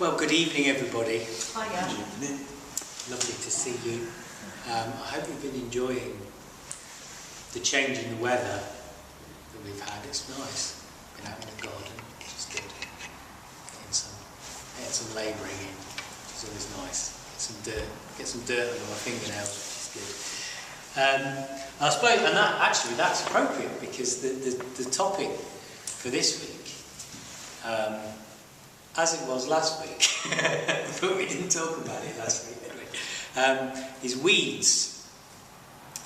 Well, good evening, everybody. Hiya. Lovely to see you. I hope you've been enjoying the change in the weather that we've had. It's nice. Been out in the garden, which is good. Getting some labouring in, which is always nice. Get some dirt under my fingernails, which is good. I suppose, and that's appropriate because the topic for this week, as it was last week, but we didn't talk about it last week, did we? Is weeds.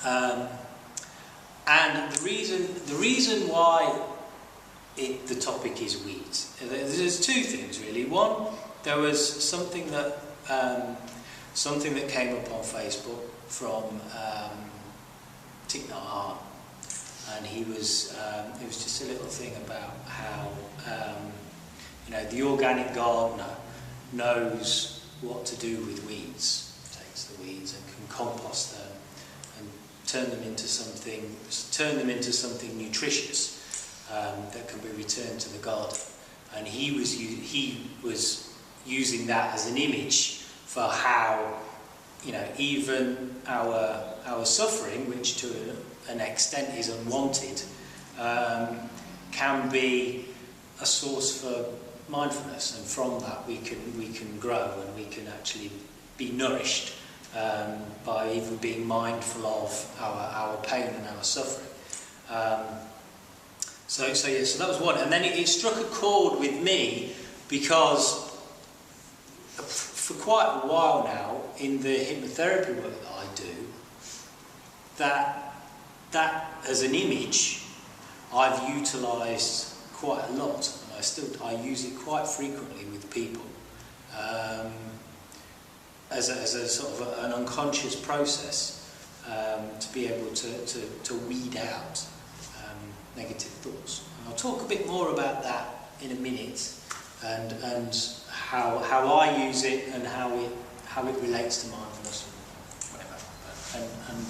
And the reason why the topic is weeds, there's two things really. One, there was something that came up on Facebook from Thich Nhat Hanh, and it was just a little thing about how the organic gardener knows what to do with weeds, takes the weeds and can compost them and turn them into something nutritious that can be returned to the garden. And he was using that as an image for how even our suffering, which to an extent is unwanted, can be a source for mindfulness, and from that we can grow and we can actually be nourished by even being mindful of our pain and our suffering. So that was one, and then it struck a chord with me because for quite a while now in the hypnotherapy work that I do, that as an image I've utilised quite a lot. I use it quite frequently with people as a sort of an unconscious process to be able to weed out negative thoughts. And I'll talk a bit more about that in a minute, and how I use it and how it relates to mindfulness and whatever. And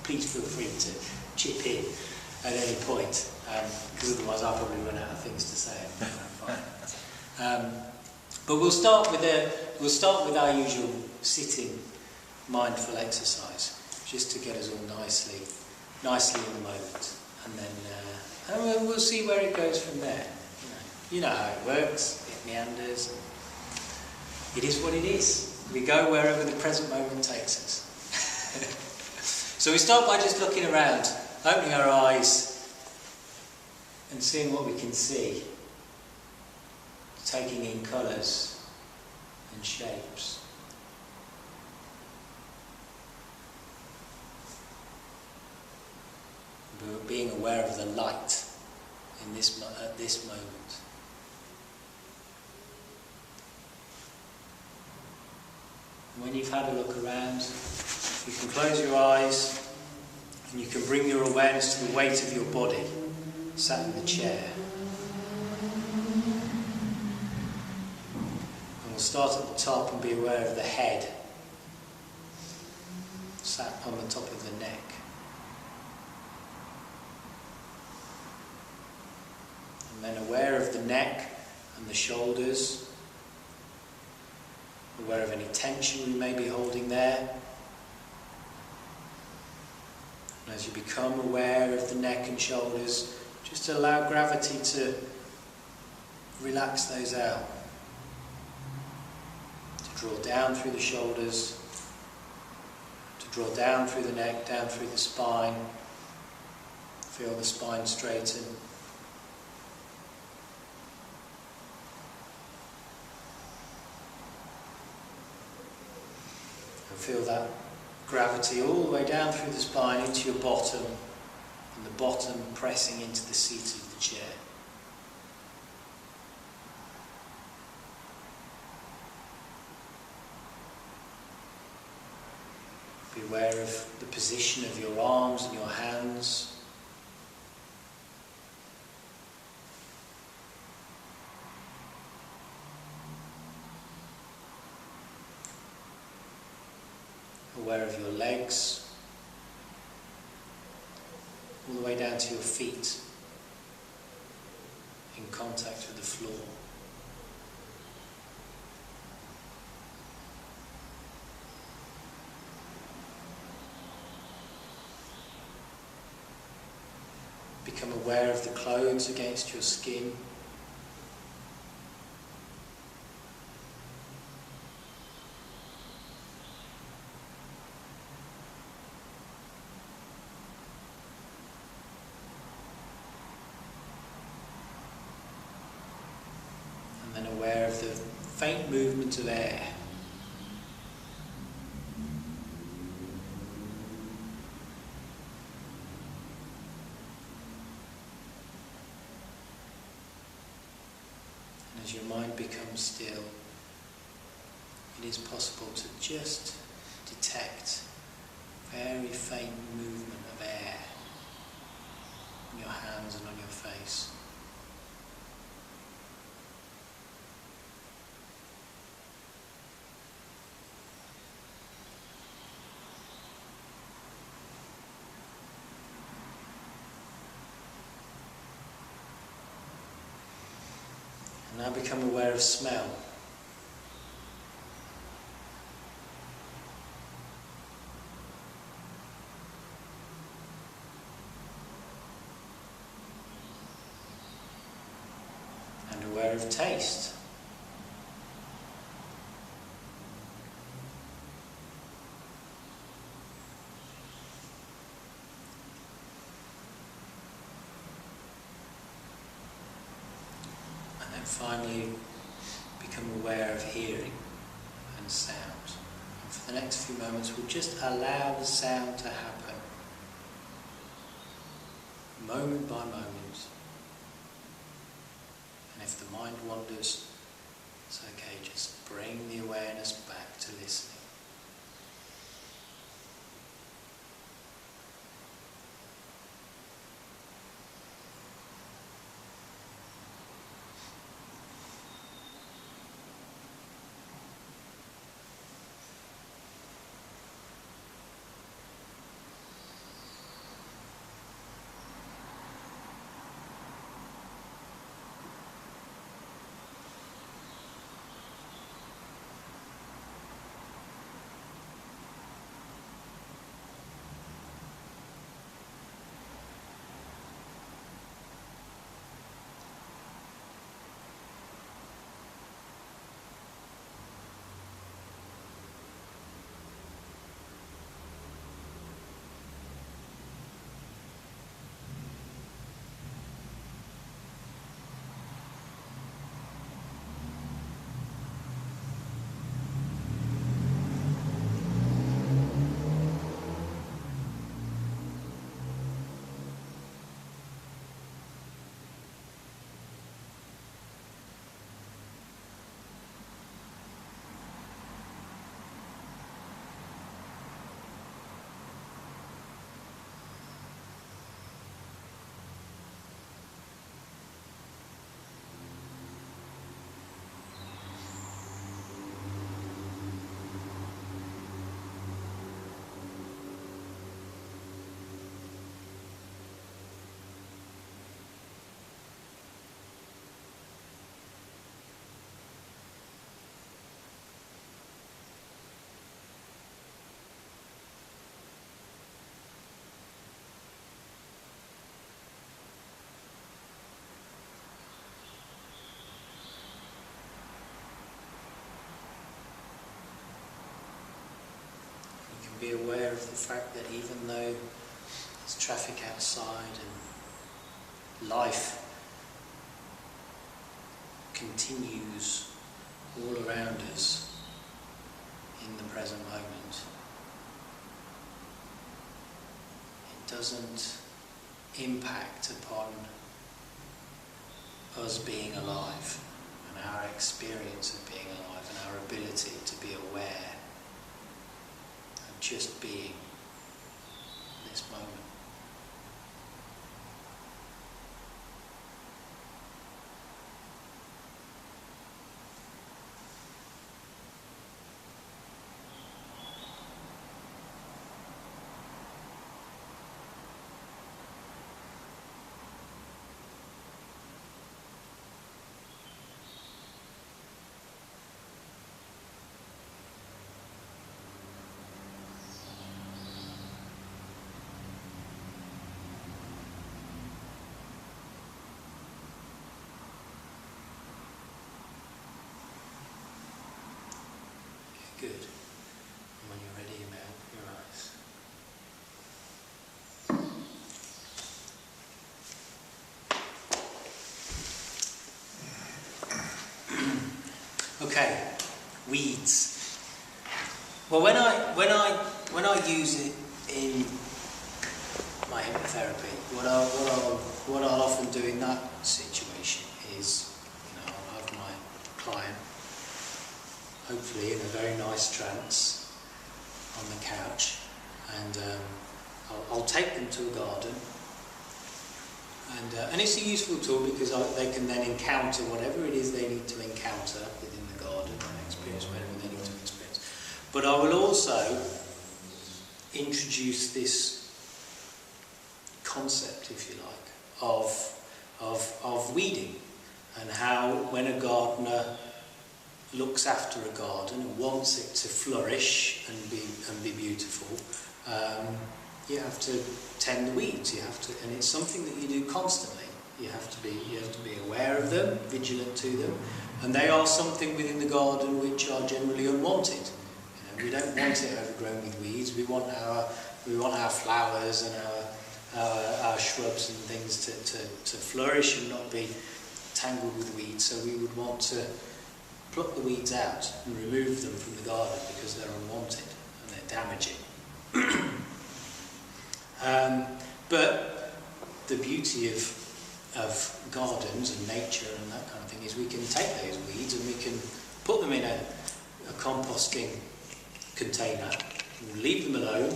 please feel free to chip in at any point, because otherwise I'll probably run out of things to say. But we'll start with our usual sitting mindful exercise, just to get us all nicely in the moment, and then we'll see where it goes from there. You know how it works. It meanders. It is what it is. We go wherever the present moment takes us. So we start by just looking around, opening our eyes and seeing what we can see, taking in colours and shapes. But being aware of the light at this moment. When you've had a look around, you can close your eyes and you can bring your awareness to the weight of your body, sat in the chair. And we'll start at the top and be aware of the head, sat on the top of the neck. And then aware of the neck and the shoulders, aware of any tension we may be holding there. And as you become aware of the neck and shoulders, just allow gravity to relax those out. To draw down through the shoulders, to draw down through the neck, down through the spine. Feel the spine straighten. Feel that gravity all the way down through the spine into your bottom, and the bottom pressing into the seat of the chair. Be aware of the position of your arms and your hands. Aware of your legs, all the way down to your feet, in contact with the floor. become aware of the clothes against your skin. And then aware of the faint movement of air. And as your mind becomes still, it is possible to just detect very faint movement of air on your hands and on your face. And now become aware of smell. And aware of taste. And then finally become aware of hearing and sound. And for the next few moments we'll just allow the sound to happen, moment by moment. And if the mind wanders, it's okay, just bring the awareness back to listening. Be aware of the fact that even though there's traffic outside and life continues all around us in the present moment, it doesn't impact upon us being alive and our experience of being alive and our ability to be aware of just being this moment. Okay, weeds. Well, when I use it in my hypnotherapy, what I'll often do in that situation is, I'll have my client, hopefully in a very nice trance, on the couch, and I'll take them to a garden, and it's a useful tool because they can then encounter whatever it is they need to encounter within the garden and experience whatever they need to experience. But I will also introduce this concept, if you like, of weeding, and how when a gardener looks after a garden and wants it to flourish and be beautiful, you have to tend the weeds. And it's something that you do constantly. You have to be aware of them, vigilant to them, and they are something within the garden which are generally unwanted. We don't want it overgrown with weeds. We want our flowers and our shrubs and things to flourish and not be tangled with weeds. So we would want to pluck the weeds out and remove them from the garden because they're unwanted and they're damaging. But the beauty of gardens and nature and that kind of thing is we can take those weeds and we can put them in a composting container, we'll leave them alone,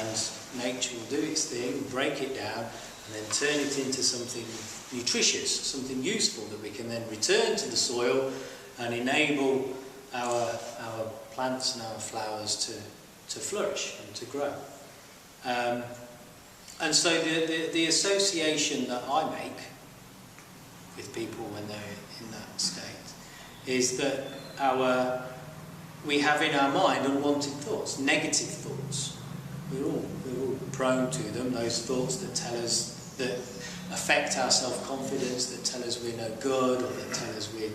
and nature will do its thing, break it down, and then turn it into something nutritious, something useful that we can then return to the soil and enable our plants and our flowers to flourish and to grow. And so the association that I make with people when they're in that state is that we have in our mind unwanted thoughts, negative thoughts. We're all prone to them, those thoughts that tell us, that affect our self-confidence, that tell us we're no good, or that tell us we're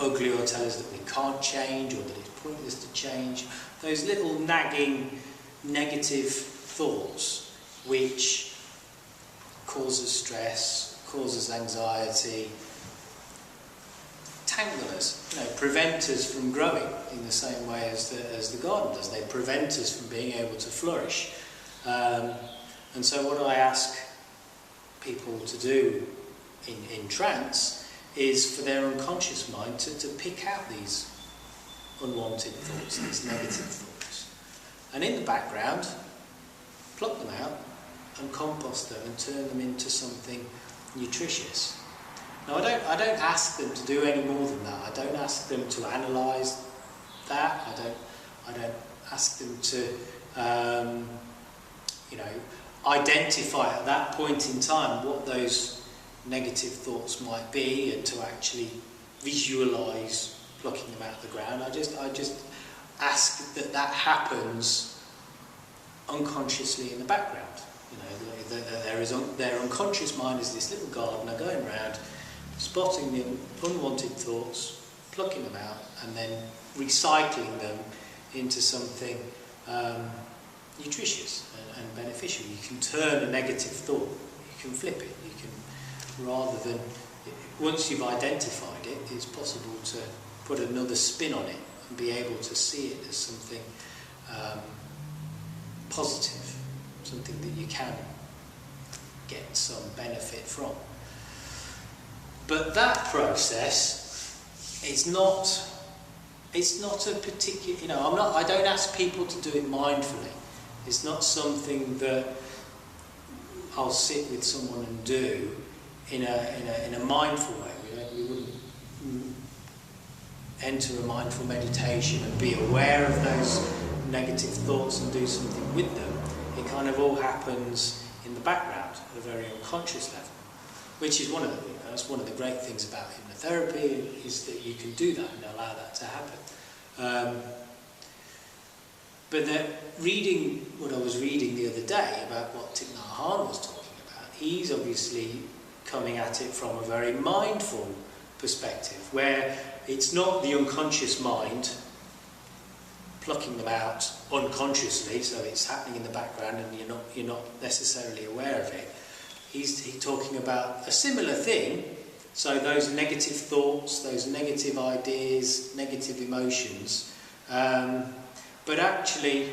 ugly, or tell us that we can't change, or that it's pointless to change. Those little nagging negative thoughts which cause us stress, cause us anxiety, tangle us, prevent us from growing in the same way as the garden does. They prevent us from being able to flourish. And so what I ask people to do in trance is for their unconscious mind to pick out these unwanted thoughts, these negative thoughts, and in the background pluck them out and compost them and turn them into something nutritious. Now I don't ask them to do any more than that. I don't ask them to analyse that. I don't ask them to identify at that point in time what those negative thoughts might be, and to actually visualise plucking them out of the ground. I just ask that happens unconsciously in the background. Their unconscious mind is this little gardener going around, spotting the unwanted thoughts, plucking them out, and then recycling them into something nutritious and beneficial. You can turn a negative thought, you can flip it, you can, rather than, once you've identified it, it's possible to put another spin on it and be able to see it as something positive, something that you can get some benefit from. But that process is not a particular, I don't ask people to do it mindfully. It's not something that I'll sit with someone and do in a mindful way. We wouldn't enter a mindful meditation and be aware of those negative thoughts and do something with them. It kind of all happens in the background at a very unconscious level, which is that's one of the great things about hypnotherapy, is that you can do that and allow that to happen. But reading what I was reading the other day about what Thich Nhat Hanh was talking about, he's obviously coming at it from a very mindful perspective, where it's not the unconscious mind plucking them out unconsciously, so it's happening in the background and you're not necessarily aware of it. He's talking about a similar thing, So those negative thoughts, those negative ideas, negative emotions, but actually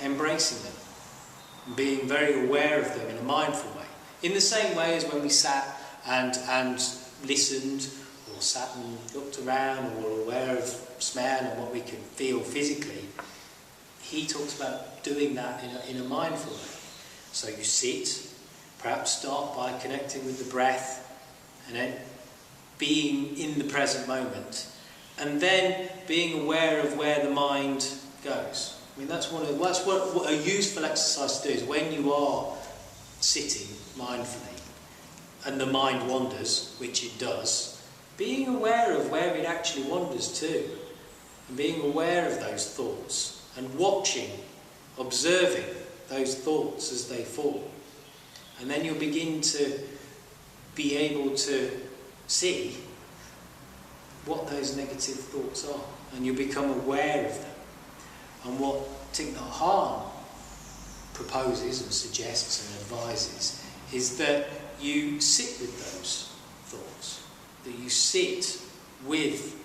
embracing them, being very aware of them in a mindful way. In the same way as when we sat and listened, or sat and looked around, or were aware of smell and what we can feel physically, he talks about doing that in a mindful way. So you sit, perhaps start by connecting with the breath, and then being in the present moment, and then being aware of where the mind goes. I mean, that's what a useful exercise to do, is when you are sitting mindfully and the mind wanders, which it does, being aware of where it actually wanders to, and being aware of those thoughts, and watching, observing those thoughts as they fall. And then you'll begin to be able to see what those negative thoughts are, and you become aware of them. And what Thich Nhat Hanh proposes and suggests and advises is that you sit with those thoughts, that you sit with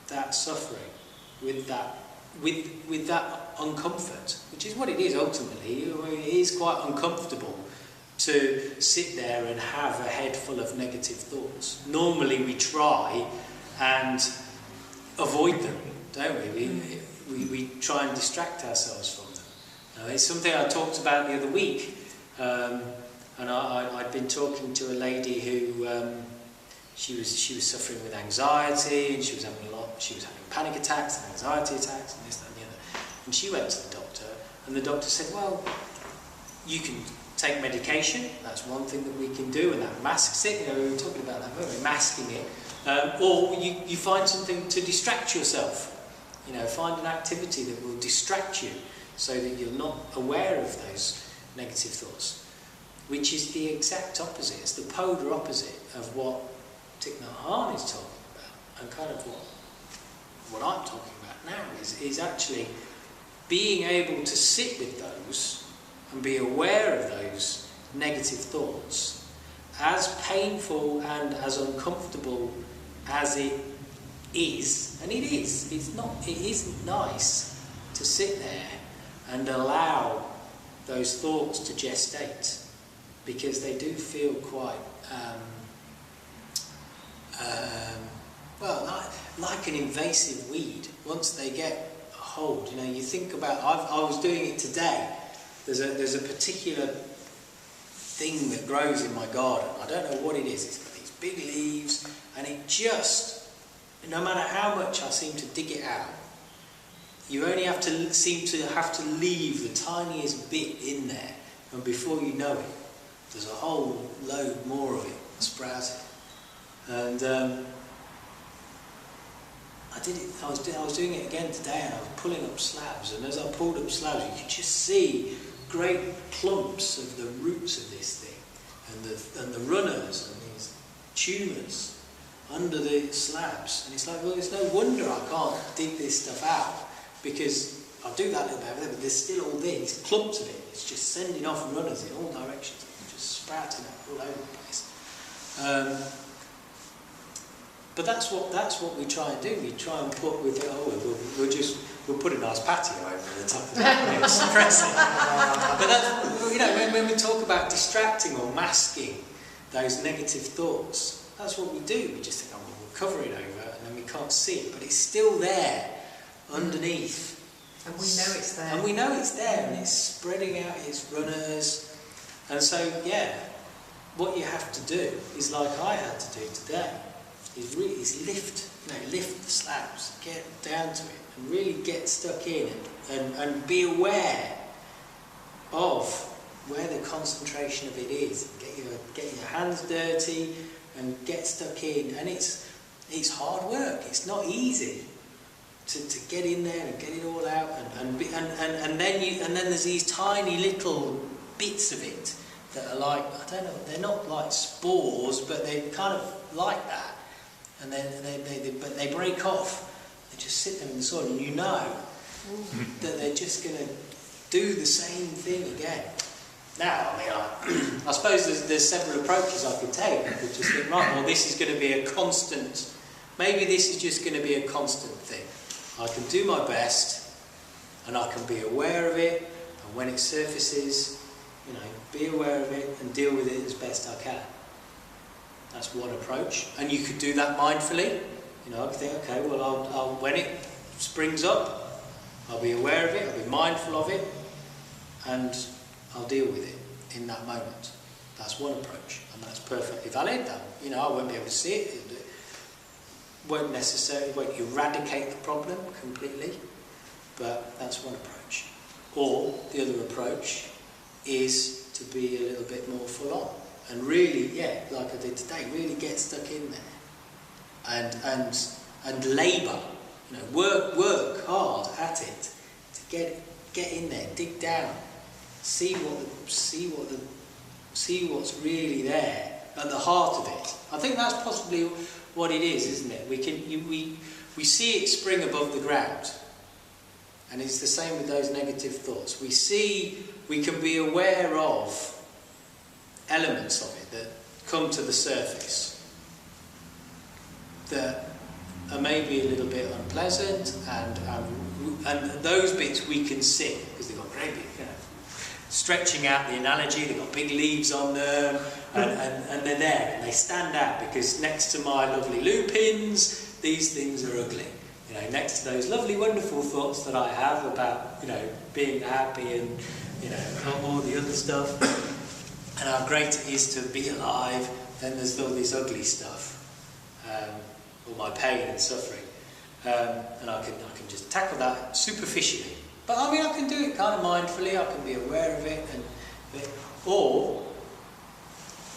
that suffering, with that uncomfort, which is what it is ultimately. It is quite uncomfortable to sit there and have a head full of negative thoughts. Normally we try and avoid them, don't we? We try and distract ourselves from them. It's something I talked about the other week, and I'd been talking to a lady who she was suffering with anxiety, and she was having panic attacks and anxiety attacks and this, that and the other. And she went to the doctor, and the doctor said, well, you can take medication, that's one thing that we can do, and that masks it. We were talking about that, weren't we? Masking it. Or you find something to distract yourself. Find an activity that will distract you so that you're not aware of those negative thoughts, which is the exact opposite. It's the polar opposite of what Thich Nhat Hanh is talking about, and kind of what I'm talking about now is actually being able to sit with those and be aware of those negative thoughts, as painful and as uncomfortable as it is, and it is. It isn't nice to sit there and allow those thoughts to gestate, because they do feel quite like an invasive weed. Once they get a hold, you think about. I was doing it today. There's a particular thing that grows in my garden. I don't know what it is. It's got these big leaves, and it just, no matter how much I seem to dig it out, you only seem to have to leave the tiniest bit in there, and before you know it, there's a whole load more of it sprouted. And I was doing it again today, and I was pulling up slabs, and as I pulled up slabs, you could just see great clumps of the roots of this thing, and the runners and these tumours under the slabs. And it's like, well, it's no wonder I can't dig this stuff out, because I'll do that little bit over there, but there's still all these clumps of it. It's just sending off runners in all directions, just sprouting up all over the place. But that's what we try and do. We try and put with it. We'll put a nice patio over the top of that and suppress it. But that's, when we talk about distracting or masking those negative thoughts, that's what we do. We just think, we'll cover it over, and then we can't see it, but it's still there underneath. And we know it's there. And we know it's there, and it's spreading out its runners. And so, what you have to do is like I had to do today. Is lift the slabs, get down to it, and really get stuck in and be aware of where the concentration of it is. Get your hands dirty and get stuck in. And it's hard work. It's not easy to get in there and get it all out. And then there's these tiny little bits of it that are like, I don't know, they're not like spores, but they're kind of like that. And then they break off. They just sit there in the soil, and that they're just going to do the same thing again. now, I mean, I suppose there's several approaches I could take. I could just think, right, well, this is going to be a constant, maybe this is just going to be a constant thing. I can do my best, and I can be aware of it, and when it surfaces, you know, be aware of it and deal with it as best I can. That's one approach, and you could do that mindfully. You know, I could think, okay, well, I'll when it springs up, I'll be aware of it, I'll be mindful of it, and I'll deal with it in that moment. That's one approach, and that's perfectly valid. You know, I won't be able to see it. It won't eradicate the problem completely, but that's one approach. Or the other approach is to be a little bit more full on and really, yeah, like I did today, really get stuck in there and labour. You know, work hard at it to get in there, dig down. See what's really there at the heart of it. I think that's possibly what it is, isn't it? We see it spring above the ground, and it's the same with those negative thoughts. We can be aware of elements of it that come to the surface that are maybe a little bit unpleasant, and those bits we can see because they've got great big, you know, stretching out the analogy, they've got big leaves on them, and they're there, and they stand out because next to my lovely lupins, these things are ugly. You know, next to those lovely, wonderful thoughts that I have about, you know, being happy and, you know, all the other stuff, and how great it is to be alive, then there's all this ugly stuff, all my pain and suffering, and I can just tackle that superficially. But I mean, I can do it kind of mindfully, I can be aware of it, or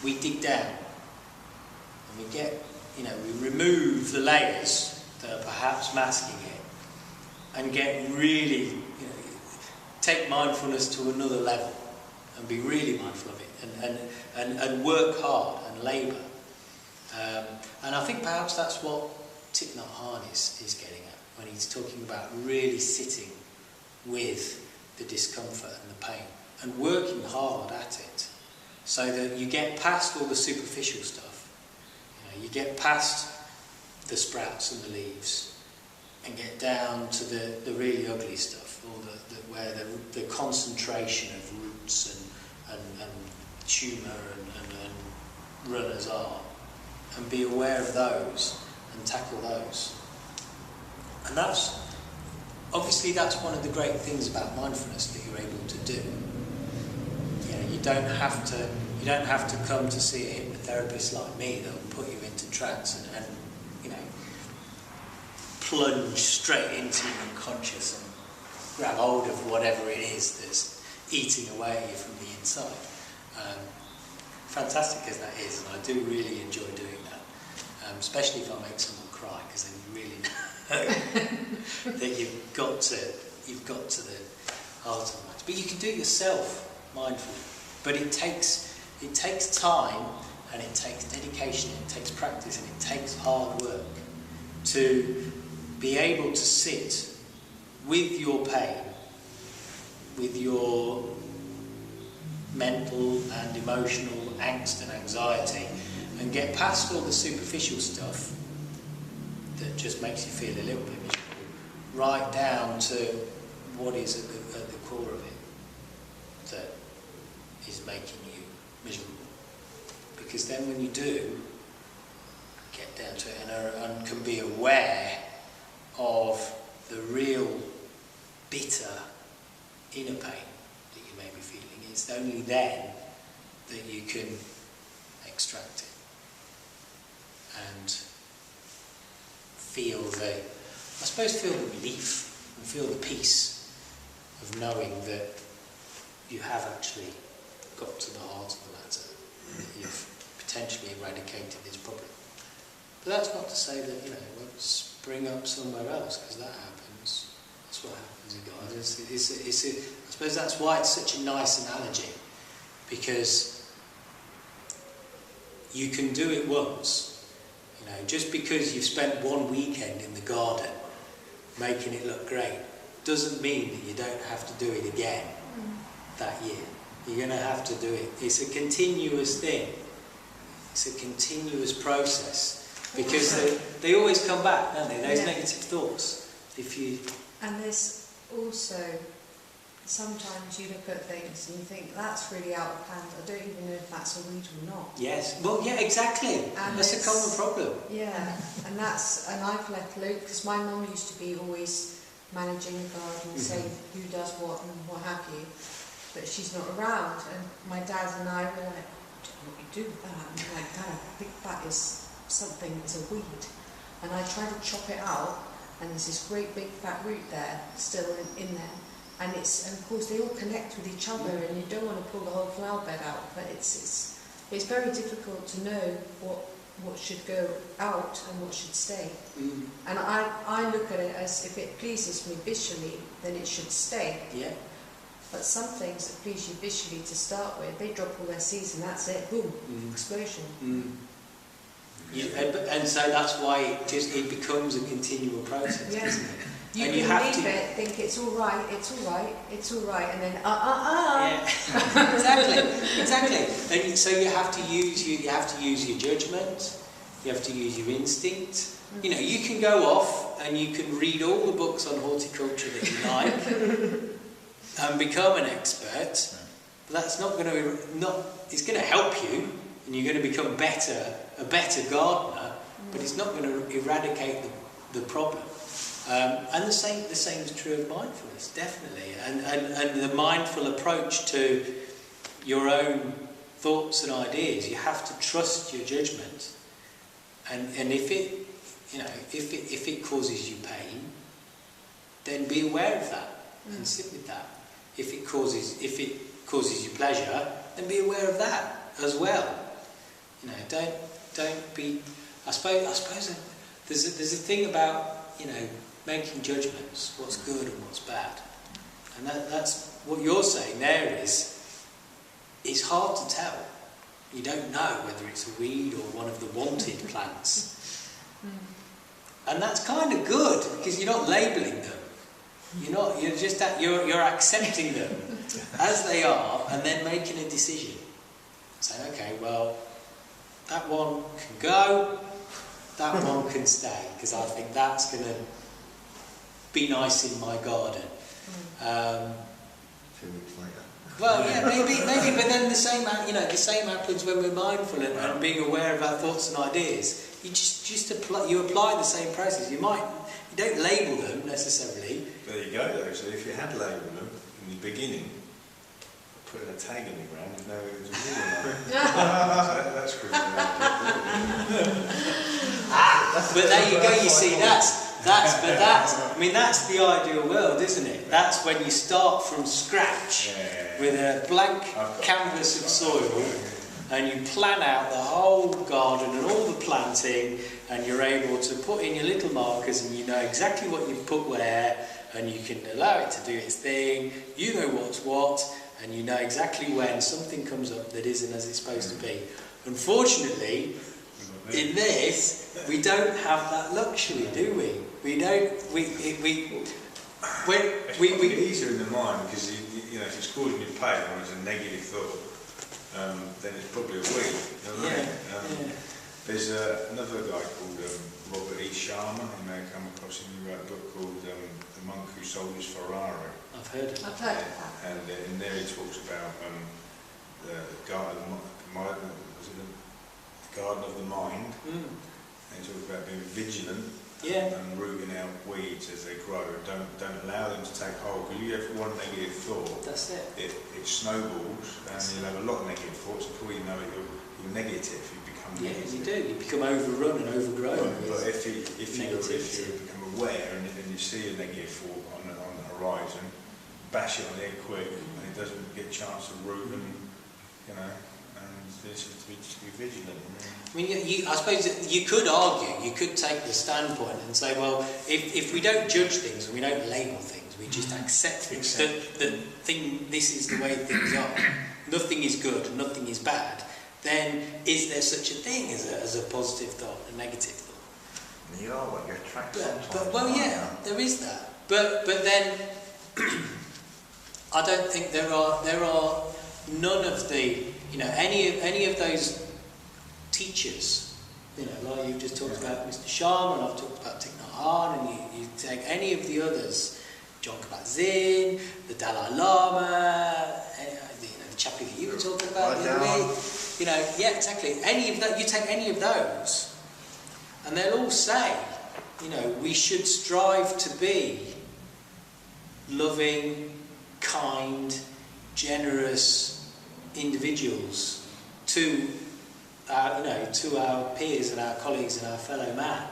we dig down and we get, you know, we remove the layers that are perhaps masking it and get really, you know, take mindfulness to another level and be really mindful of it and work hard and labour. And I think perhaps that's what Thich Nhat Hanh is getting at when he's talking about really sitting with the discomfort and the pain and working hard at it so that you get past all the superficial stuff. You know, you get past the sprouts and the leaves and get down to the really ugly stuff, or where the concentration of roots and tumour and runners are, and be aware of those and tackle those. And that's obviously one of the great things about mindfulness that you're able to do. You know, you don't have to come to see a hypnotherapist like me that will put you into trance and you know, plunge straight into your unconscious and grab hold of whatever it is that's eating away at you from the inside. Fantastic as that is, and I do really enjoy doing that, especially if I make someone cry, because then you really know that you've got to the heart of the matter. But you can do it yourself mindfully, but it takes time, and it takes dedication, and it takes practice, and it takes hard work to be able to sit with your pain, with your mental and emotional angst and anxiety, and get past all the superficial stuff that just makes you feel a little bit miserable, right down to what is at the core of it that is making you miserable. Because then when you do get down to it and can be aware of the real bitter inner pain that you may be feeling, it's only then that you can extract it and feel the relief and feel the peace of knowing that you have actually got to the heart of the matter, that you've potentially eradicated this problem. But that's not to say that, you know, it won't spring up somewhere else, because that happens. That's what happens in God. I suppose that's why it's such a nice analogy, because you can do it once. You know, just because you've spent one weekend in the garden making it look great doesn't mean that you don't have to do it again that year. You're going to have to do it. It's a continuous thing. It's a continuous process. Because they always come back, don't they? Those negative thoughts. And there's also, sometimes you look at things and you think, that's really out of hand. I don't even know if that's a weed or not. Yes. Well, yeah, exactly. And that's a common problem. Yeah. And I've left loads, because my mum used to be always managing the garden, saying who does what and what have you. But she's not around. And my dad and I were like, I don't know what you do with that. And I'm like, Dad, I think that is something, it's a weed. And I try to chop it out, and there's this great big fat root there, still in there. And of course they all connect with each other, and you don't want to pull the whole flower bed out, but it's very difficult to know what should go out and what should stay. And I look at it as, if it pleases me visually, then it should stay. Yeah. But some things that please you visually to start with, they drop all their seeds and that's it, boom, explosion. And so that's why it becomes a continual process, yes. isn't it? You and can you have leave to it, think it's all right, and then Yeah, exactly. And so you have to use your judgment. You have to use your instinct. You know, you can go off and you can read all the books on horticulture that you like and become an expert. But that's not going to it's going to help you, and you're going to become a better gardener. But it's not going to eradicate the problem. And the same is true of mindfulness, definitely. And the mindful approach to your own thoughts and ideas. You have to trust your judgment. And if it causes you pain, then be aware of that and sit with that. If it causes you pleasure, then be aware of that as well. You know, don't be. I suppose there's a thing about, you know, making judgments, what's good and what's bad, and that's what you're saying there is. It's hard to tell. You don't know whether it's a weed or one of the wanted plants. And that's kind of good, because you're not labelling them. You're accepting them as they are, and then making a decision. Saying, okay, well, that one can go, that one can stay, because I think that's going to be nice in my garden. 2 weeks later. Well, yeah, maybe, but then the same happens when we're mindful and being aware of our thoughts and ideas. You apply the same process. You don't label them necessarily. There you go, though. So if you had labelled them in the beginning, putting a tag in the ground, you know it was a weed or not. That's crucial. But there you go. You see, that's the ideal world, isn't it? That's when you start from scratch with a blank canvas of soil, and you plan out the whole garden and all the planting, and you're able to put in your little markers, and you know exactly what you've put where, and you can allow it to do its thing. You know what's what, and you know exactly when something comes up that isn't as it's supposed to be. Unfortunately, in this, we don't have that luxury, do we? We don't. It's easier in the mind, because you know, if it's causing you pain or it's a negative thought, then it's probably a weed. You know what I mean? There's another guy called Robert E. Sharma. You may have come across him. He wrote a book called The Monk Who Sold His Ferrari. I've heard of that. And in there he talks about the garden of the mind. And he talks about being vigilant. And rooting out weeds as they grow. Don't allow them to take hold. Because you have one negative thought, that's it. It snowballs, and you'll have a lot of negative thoughts. Before you know it, you're negative. You become negative. You do. You become overrun and overgrown. But if you become aware and you see a negative thought on the horizon, bash it on the head quick, and it doesn't get a chance to root, and you know. To be vigilant. I mean, I suppose you could argue, you could take the standpoint and say, well, if we don't judge things and we don't label things, we just accept things, this is the way things are, nothing is good and nothing is bad, then is there such a thing as a positive thought, a negative thought? You are what you attract. There is that. But then I don't think there are none of the, any of those teachers, like you've just talked about Mr. Sharma, and I've talked about Thich Nhat Hanh, and you take any of the others, John Kabat-Zinn, the Dalai Lama, the chappie that you were talking about the other week, yeah, exactly. Any of that, you take any of those, and they'll all say, we should strive to be loving, kind, generous individuals to our peers and our colleagues and our fellow man,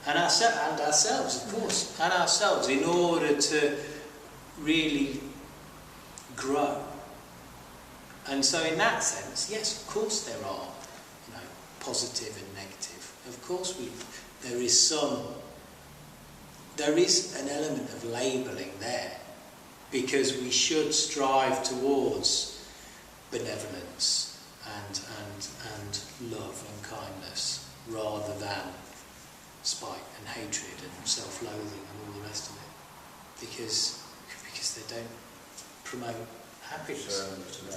and ourselves, of course, and ourselves, in order to really grow. And so, in that sense, yes, of course, there are, positive and negative. Of course, there is an element of labelling there, because we should strive towards benevolence and love and kindness, rather than spite and hatred and self-loathing and all the rest of it, because they don't promote happiness.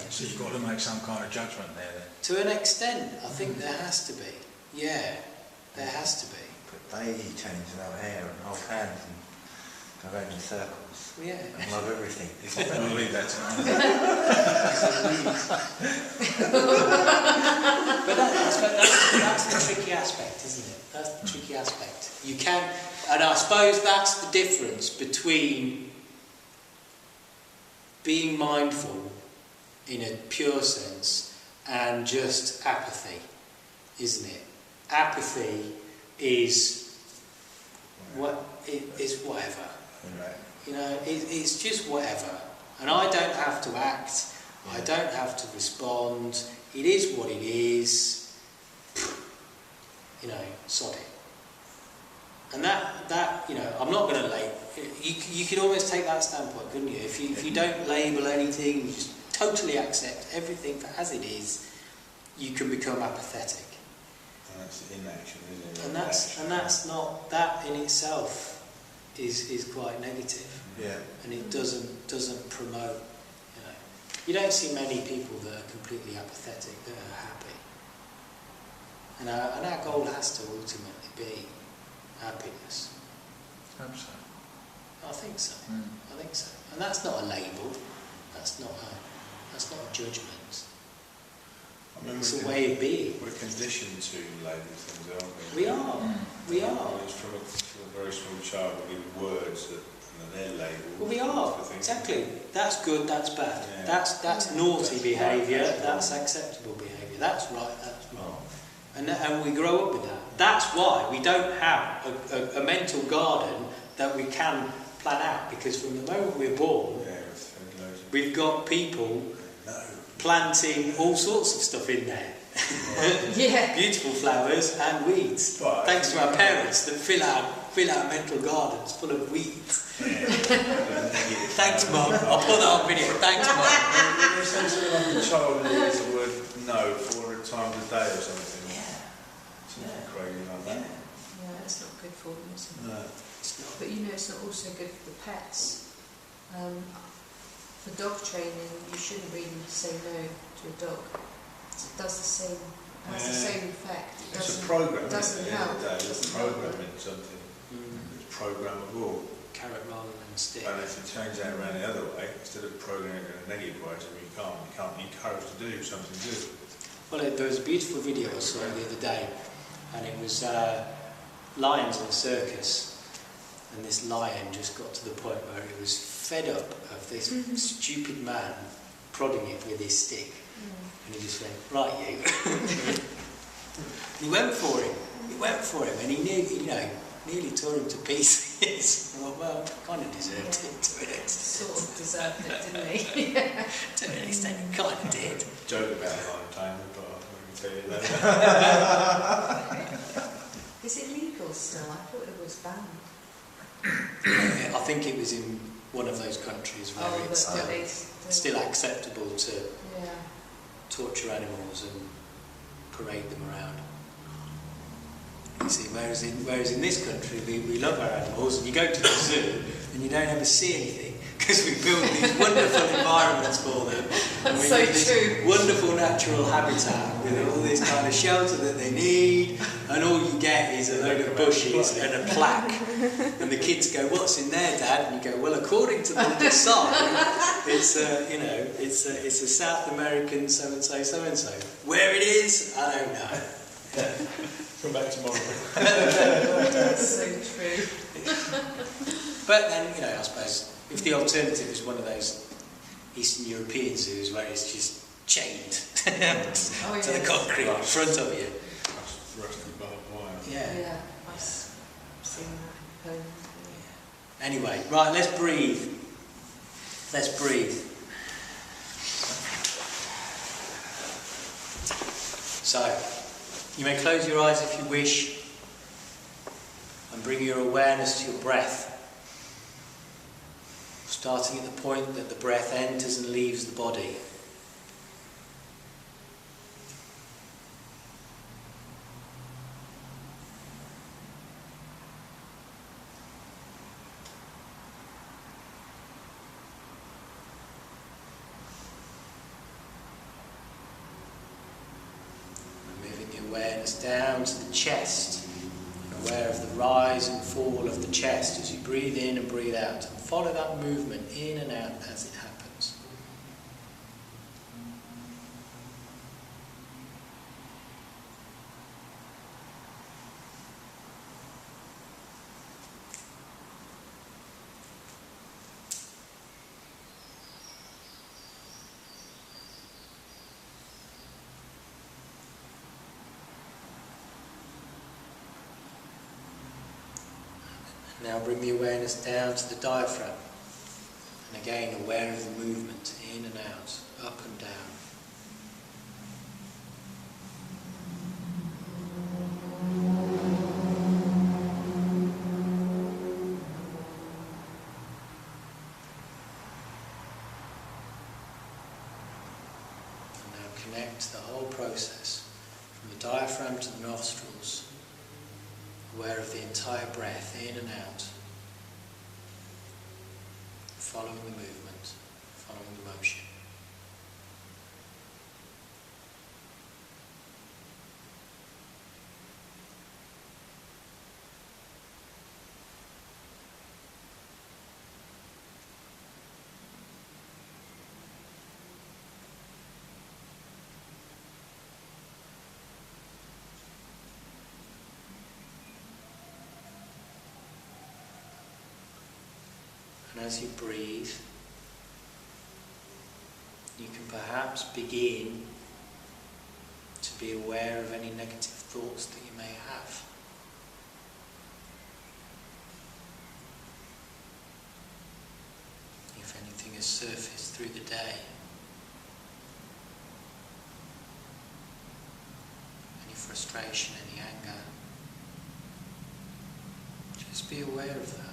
So you've got to make some kind of judgment there then? To an extent, I think there has to be. Yeah, there has to be. Put daisy chains in our hair and hold hands and go around in circles. Yeah. And love everything. I'm going to leave that to But that's the tricky aspect, isn't it? That's the tricky aspect. You can, and I suppose that's the difference between being mindful in a pure sense and just apathy, isn't it? Apathy is whatever. It's just whatever, and I don't have to act. I don't have to respond. It is what it is. Sod it. And that I'm not going to label. You could almost take that standpoint, couldn't you? If you don't label anything, you just totally accept everything for as it is, you can become apathetic. And that's inaction, isn't it? And that's not, that in itself is quite negative. Yeah. And it doesn't promote. You don't see many people that are completely apathetic that are happy. And our goal has to ultimately be happiness. I hope so. I think so. I think so. And that's not a label. That's not a judgment. It's a way of being. We're conditioned to label things, aren't we? We are. We are. It's from a very small child, we're given words that they're labelled. Well, we are. Exactly. That's good, that's bad. Yeah. That's naughty behaviour, that's acceptable behaviour. That's right, that's wrong. And we grow up with that. That's why we don't have a mental garden that we can plan out, because from the moment we're born, we've got people planting all sorts of stuff in there. Yeah. Beautiful flowers and weeds. But thanks to our parents that fill our mental gardens full of weeds. Thanks, Mum. I'll put that on video. Thanks, Mum. There's something like a child who uses the word no 400 times a day or something. Something crazy like that. Yeah, it's not good for them, is it? No. It's not. But it's not also good for the pets. For dog training, you shouldn't really say no to a dog. It does the same. Has the same effect. It's a program. Doesn't help. It's programming something. It's programmable. Carrot rather than stick. And if it turns out around the other way, instead of programming it in a negative way, so you can't encourage to do something good. Well, there was a beautiful video I saw the other day, and it was lions in a circus, and this lion just got to the point where he was fed up of this stupid man prodding it with his stick, and he just went, right, you. He went for him, and he nearly tore him to pieces. I thought, well, kind of deserved it to an extent. Sort of deserved it, didn't he? To an extent, he kind of did. Joke about lion taming, but I can tell you later. Is it legal still? I thought it was banned. I think it was in one of those countries where it's still acceptable to torture animals and parade them around. You see, whereas in this country we love our animals, and you go to the zoo and you don't ever see anything because we build these wonderful environments for them. And we So give this true. wonderful natural habitat with all this kind of shelter that they need, and all you get is a load of bushes and a plaque. And the kids go, "What's in there, Dad?" And you go, "Well, according to the sign, it's it's a South American so and so. Where it is, I don't know." Come back tomorrow. That's so true. But then, I suppose if the alternative is one of those Eastern European zoos where it's just chained to the concrete in front of you. Rusty barbed wire. Yeah. I've seen that home. Anyway, right, let's breathe. Let's breathe. So, you may close your eyes if you wish and bring your awareness to your breath, starting at the point that the breath enters and leaves the body. Awareness down to the chest, and aware of the rise and fall of the chest as you breathe in and breathe out, and follow that movement in and out as it happens. Now bring the awareness down to the diaphragm, and again aware of the movement in and out, up and down. And now connect the whole process from the diaphragm to the nostrils, aware of the entire breath in and out, following the movement, following the motion. And as you breathe, you can perhaps begin to be aware of any negative thoughts that you may have. If anything has surfaced through the day. Any frustration, any anger. Just be aware of that.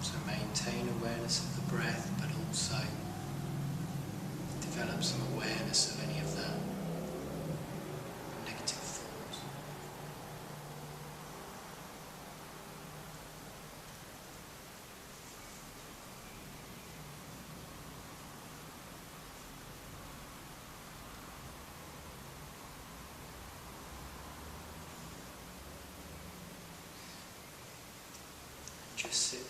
So maintain awareness of the breath, but also develop some awareness of any of that negative thoughts. Just sit there.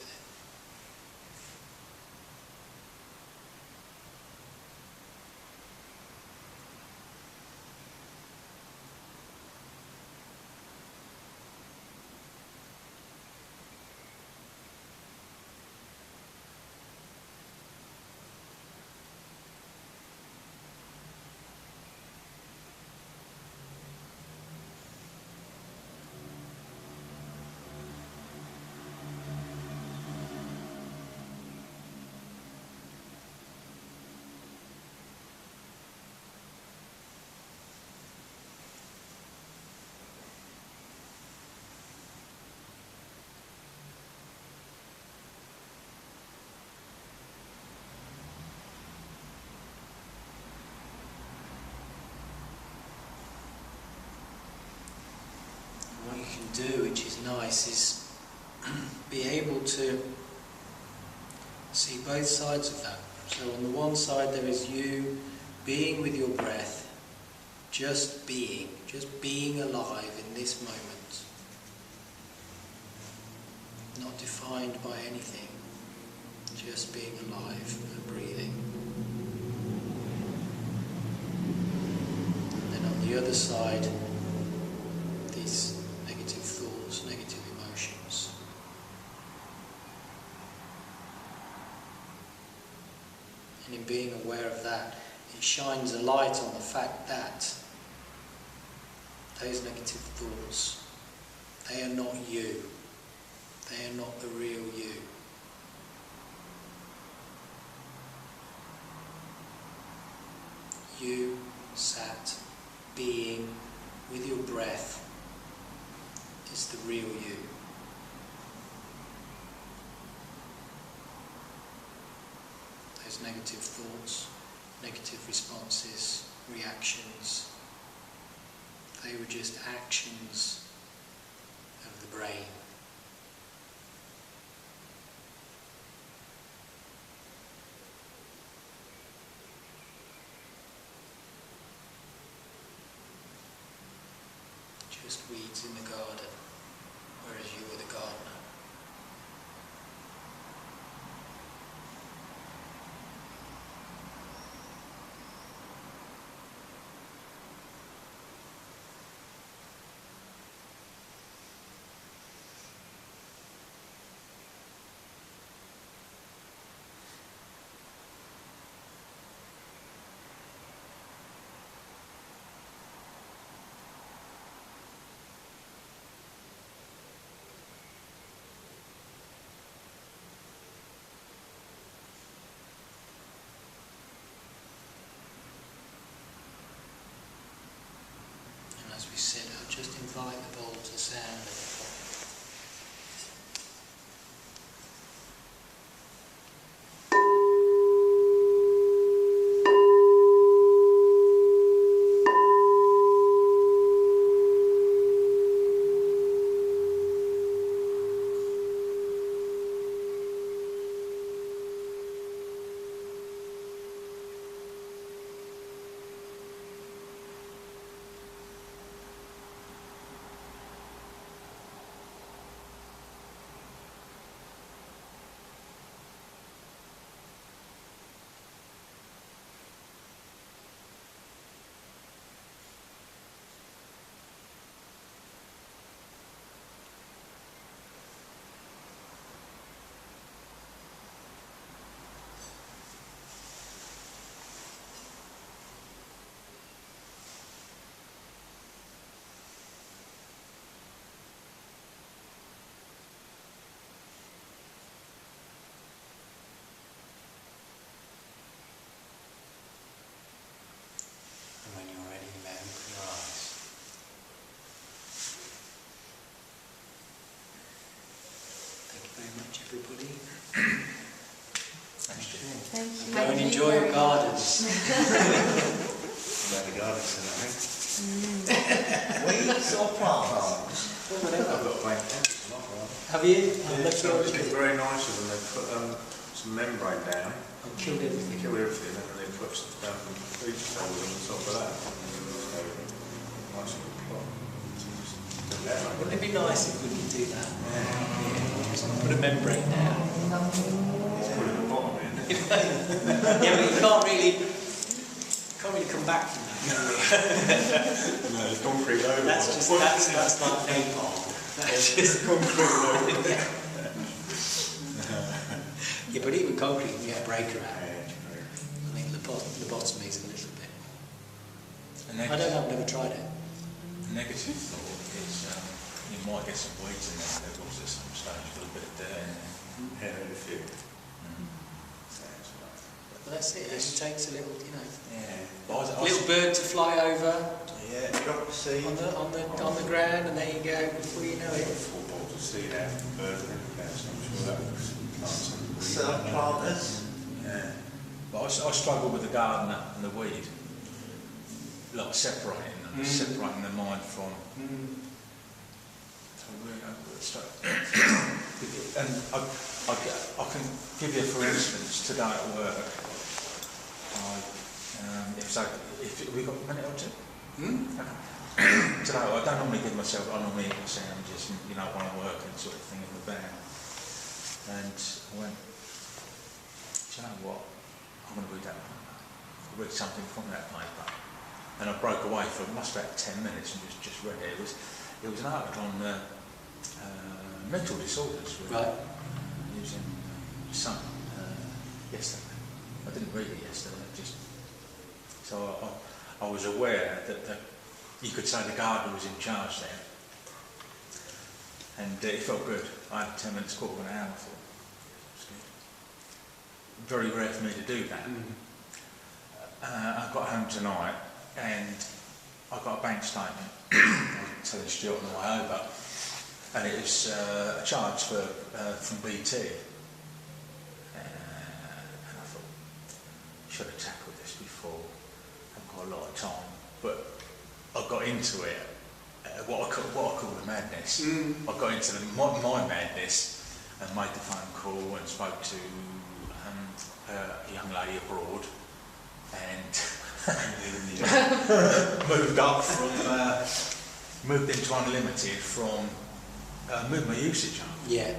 do, which is nice, is be able to see both sides of that. So on the one side there is you being with your breath, just being alive in this moment, not defined by anything, just being alive and breathing. And then on the other side, these negative thoughts, negative emotions. And in being aware of that, it shines a light on the fact that those negative thoughts, they are not you. They are not the real you. You sat being with your breath is the real you. Those negative thoughts, negative responses, reactions, they were just actions of the brain. Just weeds in the garden, whereas you were the gardener. As we sit, I'll just invite the bowl to sound a little. And when you're ready, you may open your eyes. Thank you very much, everybody. Thank you. Go and enjoy your gardens. About the garden centre, I think. Weeds or plants? Whatever. I've got a blank canvas on offer. Have you? It's been very nice of them. They put some membrane down. I've killed They everything. kill everything and then they put some down from food tables on the top of that. So, nice little plot. So just do that. Wouldn't it be nice if we could do that? Just put a membrane down. Put it at the bottom in. Yeah, but you can't really come back from that. No, it's concrete over. That's like napalm. That's just concrete over. Yeah, but even concrete can get a breaker out. Yeah, I think the bottom is a little bit. A I don't know, I've never tried it. negative thought is you might get some weeds in there levels at some stage, a little bit of dirt. yeah, a few. But that's it, it takes a little, Yeah. But I little bird to fly over Yeah, drop the seed. on the ground, and there you go, before you know it. Full bottles of seed out from birds and everything else. I'm sure that was plants and weeds. Self-planters. Yeah. But I struggle with the gardener and the weed. Like separating them, separating the mind from really over the stuff. And I can give you, for instance, today at work, if we got a minute or two? Okay. Today, I don't normally give myself, I normally eat sandwiches, you know, when I work and sort of thing in the van. And I went, do you know what? I'm going to read that paper. I read something from that paper. And I broke away for must about 10 minutes and just read it. It was an article on mental disorders. Really. Right. Using some yesterday. I didn't read it yesterday. So I was aware that you could say the gardener was in charge there, and it felt good. I had 10 minutes, quarter of an hour. I thought it was good. Very rare for me to do that. I got home tonight and I got a bank statement. I was telling Stuart on the way over, and it was a charge from BT. And I thought, should have tackled this before. I've got a lot of time, but I got into it. What I call the madness. I got into my madness and made the phone call and spoke to a young lady abroad, and moved into unlimited from moved my usage up. Yeah.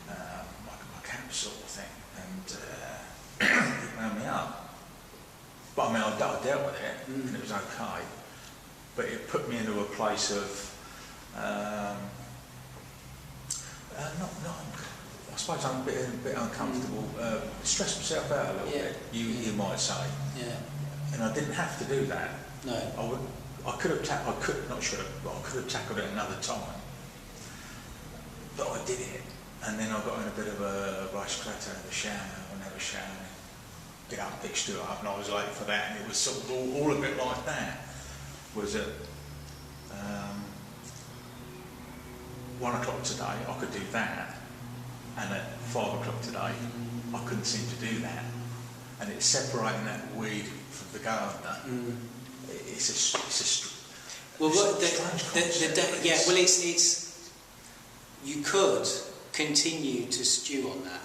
My camp sort of thing, and it wound me up. But I mean, I dealt with it, and it was okay. But it put me into a place of I suppose I'm a bit uncomfortable. Stress myself out a little bit. You might say. Yeah. And I didn't have to do that. No. I could have tackled it another time. But I did it, and then I got in a bit of a rush because I had to have a shower and have a shower. Get up and pick Stuart up, and I was late for that, and it was sort of all a bit like that. Was at 1 o'clock today I could do that, and at 5 o'clock today I couldn't seem to do that, and it's separating that weed from the gardener. It's you could continue to stew on that.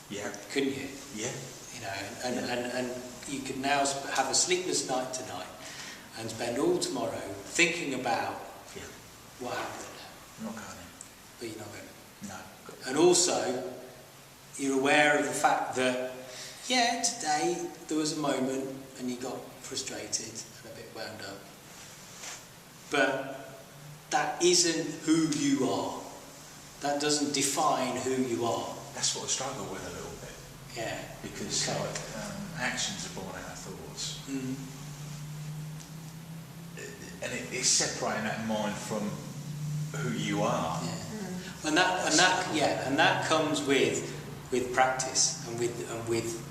Yeah. Couldn't you? Yeah. You know, and you could now have a sleepless night tonight and spend all tomorrow thinking about what happened. I'm not going. But you're not going. No. And also, you're aware of the fact that, today there was a moment and you got frustrated and a bit wound up. But that isn't who you are. That doesn't define who you are. That's what I struggle with a little bit. Yeah. Because actions are born out of thoughts. And it's separating that mind from who you are. Yeah. And that comes with practice and with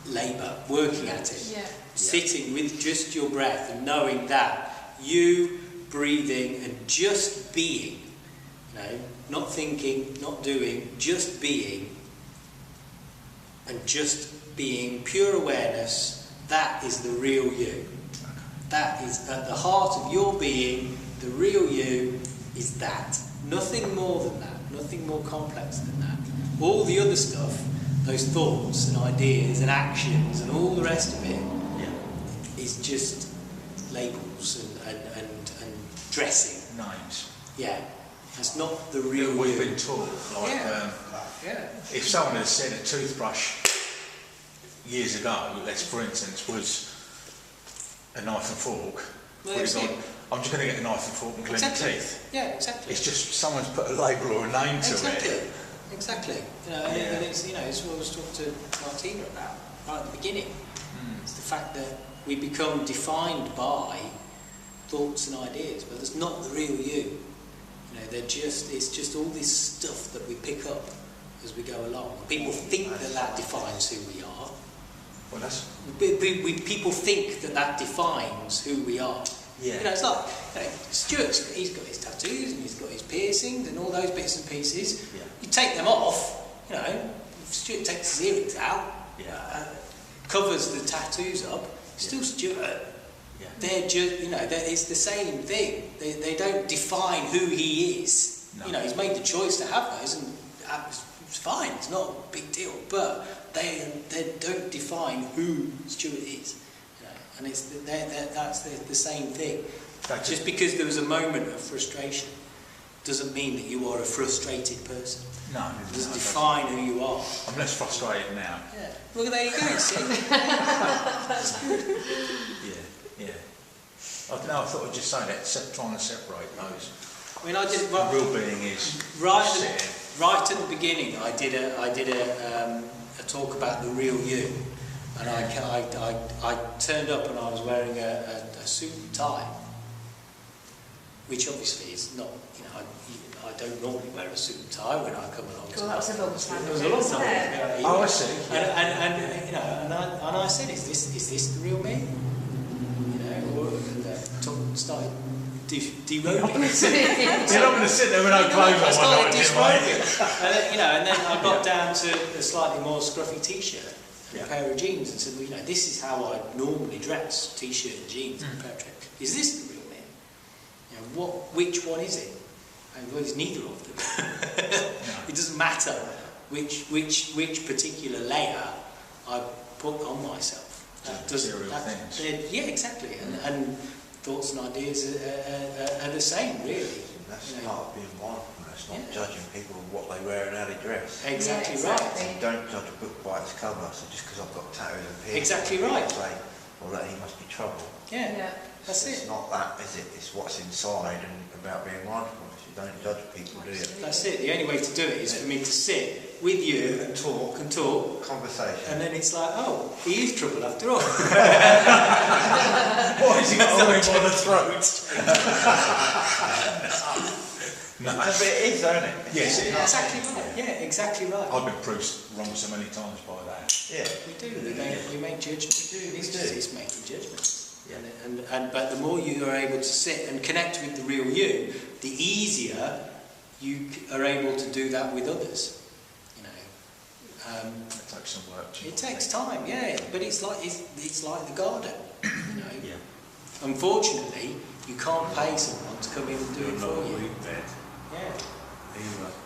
labour, working at it. Yeah. Sitting with just your breath and knowing that you breathing and just being, not thinking, not doing, just being, and just being pure awareness, that is the real you. That is at the heart of your being, the real you is that. Nothing more than that, nothing more complex than that. All the other stuff, those thoughts and ideas and actions and all the rest of it, is just labels and dressing. Names. Yeah. That's not the real we've been taught. If someone had said a toothbrush years ago, let's for instance, was a knife and fork, I'm just going to get a knife and fork and clean my teeth. Yeah, exactly. It's just someone's put a label or a name to it. Exactly. And it's it's what I was talking to Martina about right at the beginning. It's the fact that we become defined by thoughts and ideas, but it's not the real you. It's just all this stuff that we pick up as we go along. People think that defines who we are. Well, that's... people think that defines who we are. Yeah. It's like, Stuart's, he's got his tattoos and he's got his piercings and all those bits and pieces. Yeah. You take them off, if Stuart takes his earrings out, covers the tattoos up, still Stuart. They're just, it's the same thing. They don't define who he is. No. You know, he's made the choice to have those, and it's fine. It's not a big deal. But they don't define who Stuart is. You know, and that's the same thing. Just because there was a moment of frustration doesn't mean that you are a frustrated person. No. It doesn't define who you are. I'm less frustrated now. Yeah. Well, there you go, see? That's good. Yeah. I thought I'd just say that, trying to separate those. I mean, I did... The real being is right sitting. at the beginning, I did a talk about the real you, and I turned up and I was wearing a suit and tie, which obviously is not, you know, I don't normally wear a suit and tie when I come along. Well, that was a long time It was a ago, long wasn't time it? ago. Oh, I see. And you know, and I said, is this the real me? You know, or started derobing. You're not going to sit there with no clothes on. I started disrobing. And then, you know, and then I got down to a slightly more scruffy t-shirt and a pair of jeans, and said, well, you know, this is how I normally dress: t-shirt and jeans and a pair of jeans. Is this the real me? You know, which one is it? And well, it's neither of them. It doesn't matter which particular layer I put on myself. Yeah, exactly. And thoughts and ideas are the same, really. That's part of being mindfulness, not judging people what they wear and how they dress. Exactly, Yeah, exactly. right. You don't judge a book by its cover, so just because I've got tattoos and piercings, Exactly right. Say, well, that he must be trouble. Yeah, that's It's it. not that, is it? It's what's inside and about being mindful. You don't judge people, do you? That's it. The only way to do it is for me to sit with you And talk. Conversation. and then it's like, oh, he is trouble after all. Why is he got a ring by the throat? No, but it is, isn't it? Yes, it is. Exactly right. Yeah, exactly right. I've been proved wrong so many times by that. Yeah. We do. We make judgments. It's making judgments. Yeah. But the more you are able to sit and connect with the real you, the easier you are able to do that with others. You know, It takes some work. it takes time, yeah. But it's like the garden. You know. Yeah. Unfortunately, you can't pay someone to come in and do it for you. Bed. Yeah. Either.